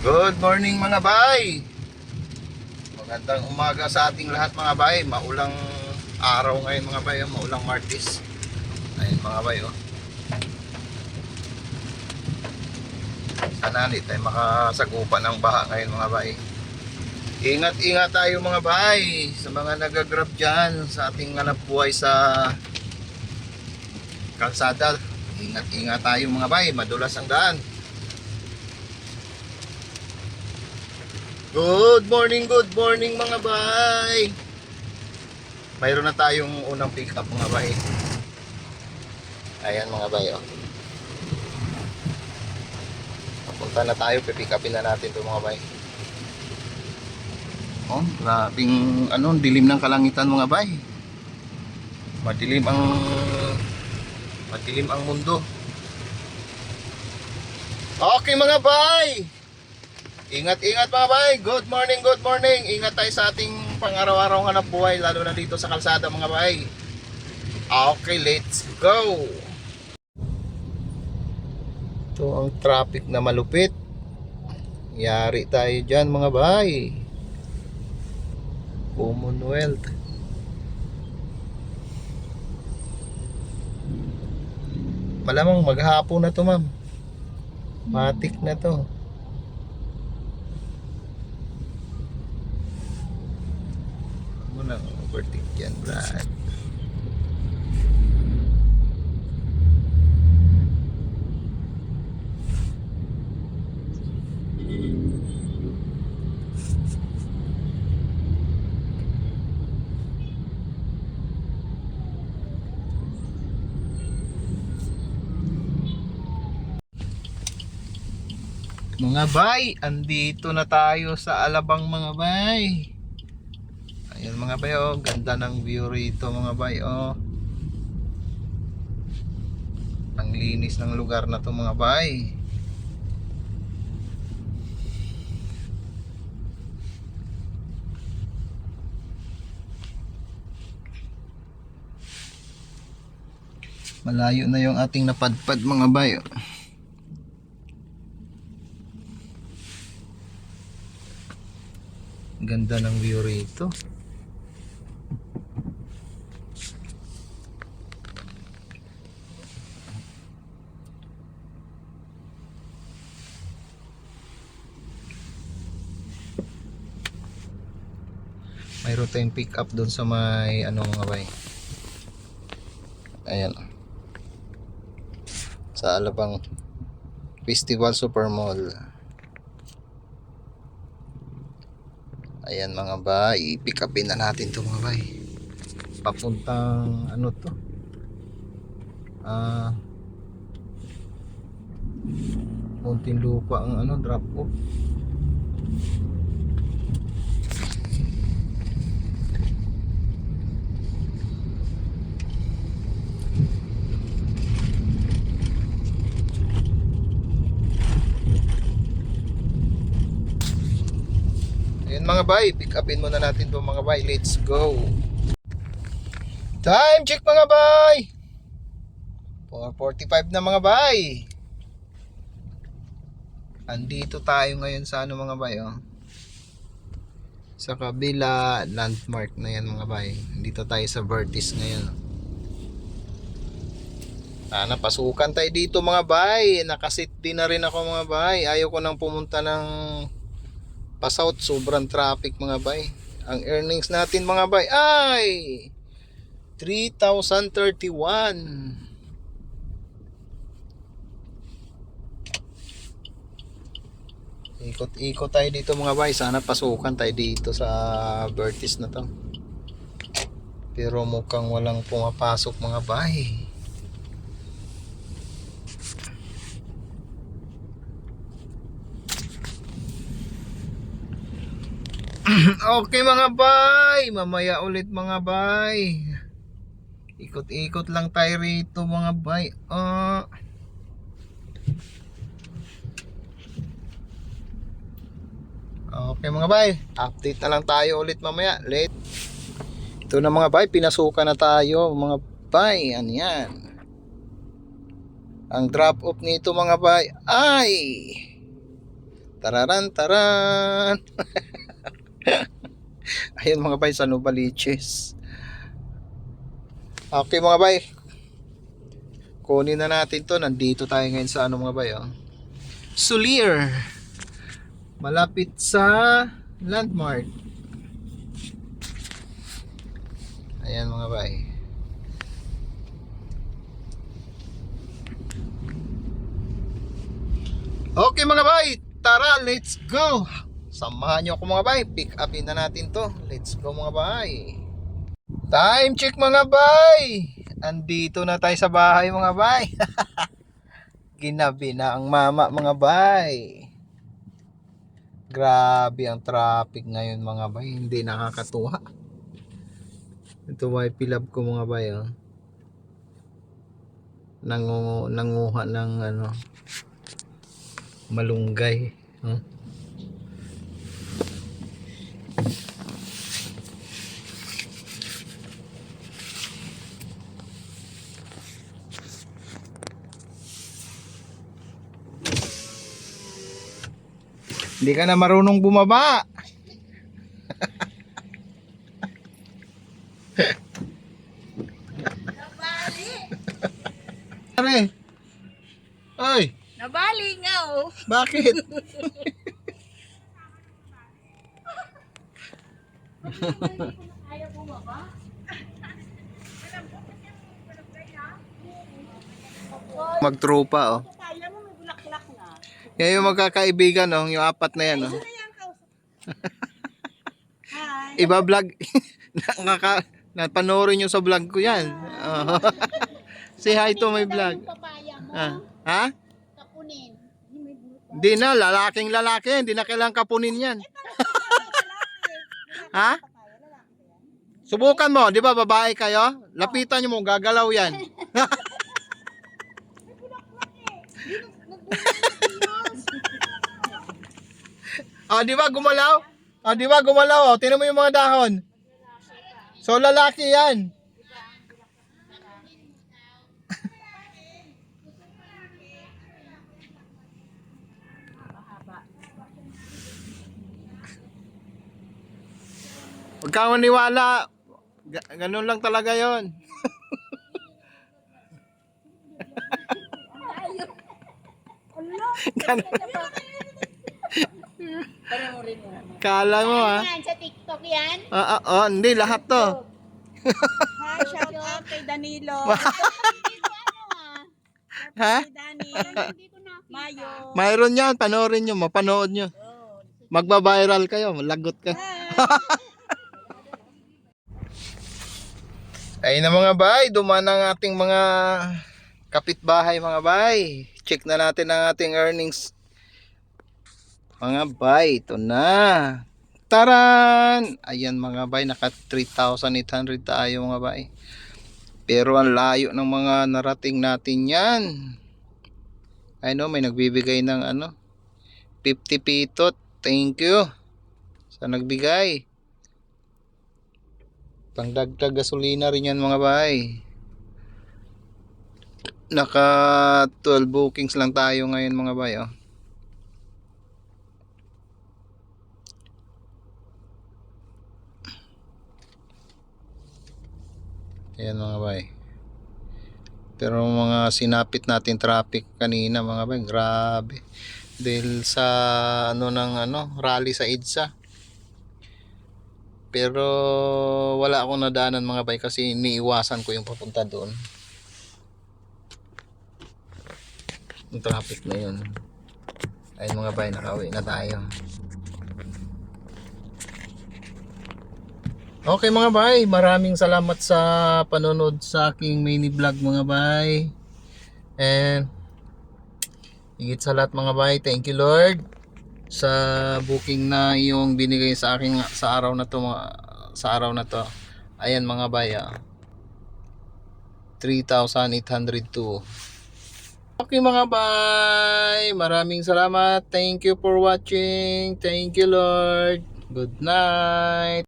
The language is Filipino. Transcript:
Good morning mga bay. Magandang umaga sa ating lahat mga bay. Maulang araw ngayon mga bay, maulang Martes. Ayun mga bay oh. Sana hindi tayo makasagupan ng baha ngayon mga bay. Ingat-ingat tayo mga bay sa mga nagagrab dyan sa ating hanap buhay sa kalsada. Ingat-ingat tayo mga bay, madulas ang daan. Good morning mga bay. Mayroon na tayong unang pick up mga bay. Ayan mga bay oh. Papunta na tayo, pipick upin na natin ito mga bay. Oh, grabing dilim ng kalangitan mga bay. Madilim ang mundo. Okay mga bay. Ingat-ingat mga bay. Good morning. Ingat tayo sa ating pang-araw-araw hanap buhay, lalo na dito sa kalsada mga bay. Okay, let's go. Ito ang traffic na malupit. Yari tayo dyan mga bay. Commonwealth. Malamang maghapon na to ma'am. Matik na to. Munang overtake yan Brad. Mga bay, andito na tayo sa Alabang mga bay. Ayan mga bay oh, ganda ng view rito mga bay oh. Ang linis ng lugar na to mga bay. Malayo na yung ating napadpad mga bay oh. Ganda ng view rito. Mayroon tayong pick up doon sa may mga bay. Ayan. Sa Alabang Festival Super Mall. Ayan mga bay, pick upin na natin to mga bay. Papuntang to? Muntinlupa ang drop off. Mga bay, pick upin muna natin to mga bay. Let's go. Time check mga bay. 4:45 na mga bay. Andito tayo ngayon sa mga bay oh. Sa kabila, landmark na yan mga bay. Dito tayo sa Vertis ngayon. Napasukan tayo dito mga bay. Nakasit din na rin ako mga bay. Ayaw ko nang pumunta ng pa-south, sobrang traffic mga bay. Ang earnings natin mga bay ay 3,031. Ikot-ikot tayo dito mga bay. Sana pasukan tayo dito sa Vertis na to. Pero mukhang walang pumapasok mga bay. Okay mga bay, mamaya ulit mga bay. Ikot-ikot lang tayo rito mga bay. Okay mga bay, update na lang tayo ulit mamaya. Late. Ito na mga bay, pinasukan na tayo mga bay. Ano yan? Ang drop off nito mga bay ay Tararan, taran. Ayun mga bay, sa Novaliches. Okay mga bay, kunin na natin to. Nandito tayo ngayon sa ano mga bay, oh, Sulier, malapit sa Landmark. Ayan mga bay. Okay mga bay, tara, let's go. Samahan nyo ako mga bay, pick upin na natin to. Let's go mga bay. Time check mga bay, andito na tayo sa bahay mga bay. Ginabi na ang mama mga bay. Grabe ang traffic ngayon mga bay, hindi nakakatuwa. Ito ay pilab ko mga bay, oh. Nanguha ng ano, malunggay, oh. Hindi ka na marunong bumaba. Pare. Oy, Nabali nga oh. bakit? Ayaw bumaba. Magtropa, oh. Kaya mo may bulaklak na. Yan yung magkakaibigan, oh, yung apat na yan, oh. Hi. Iba vlog. Napanoorin nyo sa vlog ko yan. Oh. Say hi to my vlog. Papaya mo. Ah. Ha? Kapunin. Hindi na, lalaking lalaki. Hindi na kailangang kapunin yan. Ha? Subukan mo, di ba babae kayo? Lapitan nyo mo, gagalaw yan. Oh, di ba gumalaw? Oh, di ba gumalaw? Oh, tingnan mo yung mga dahon. So lalaki yan. Huwag kang maniwala. Ganun lang talaga yon. Kala mo, ha? Yan, sa TikTok yan. Hindi lahat to. Hi, shout out kay Danilo. Ha? Kay Dani. Mayo. Mayroon yan, panoorin nyo, mapanood nyo. Magba-viral kayo, lagot ka. Ayun na mga bay, dumaan ang ating mga kapitbahay mga bay. Check na natin ang ating earnings. Mga bay, ito na. Taran! Ayan mga bay, naka 3,800 tayo mga bay. Pero ang layo ng mga narating natin yan. I know, may nagbibigay ng ano, 50 pitot. Thank you sa nagbigay. Pangdagdag gasolina rin yan mga bay. Naka 12 bookings lang tayo ngayon mga bay, oh. Ayan mga bay. Pero mga sinapit natin traffic kanina mga bay, grabe. Dahil sa ano ng ano, rally sa EDSA. Pero wala akong nadaanan mga bay kasi iniiwasan ko yung papunta doon. Yung traffic na yun. Ayun mga bay, nakauwi na tayo. Okay mga bay, maraming salamat sa panonood sa aking mini vlog mga bay. And higit sa lahat mga bay, thank you Lord sa booking na iyong binigay sa akin sa araw na to, sa araw na to. Ayan mga bay, 3,802. Okay mga bay, maraming salamat. Thank you for watching. Thank you Lord. Good night.